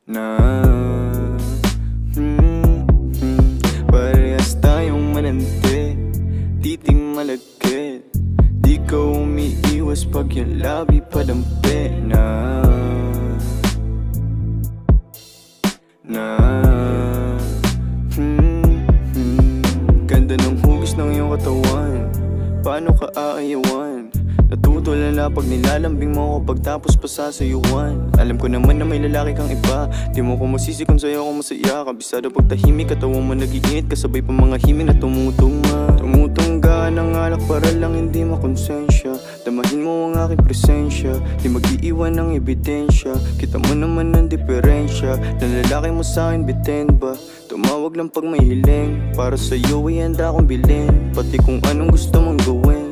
na parehas tayong manante, titing malagkit. Di ka umiiwas pag yung labi padampi na ganda ng hugis ng iyong katawan, paano ka aayawan? Natutulala pag nilalambing mo ako pagtapos pa sasayuan. Alam ko naman na may lalaki kang iba, di mo ko masisi kung sa'yo ako masaya. Kabisado pag tahimik, katawan mo nag-iinit, kasabay pa mga himig na tumutungma. Tumutungga ng alak para lang hindi makonsensya. Damahin mo ang aking presensya, di mag-iiwan ng ebidensya. Kita mo naman ang diferensya, na lalaki mo sa'kin bitin ba? Tumawag lang pag may hiling, para sa'yo ay handa akong bilhin, pati kung anong gusto mong gawin.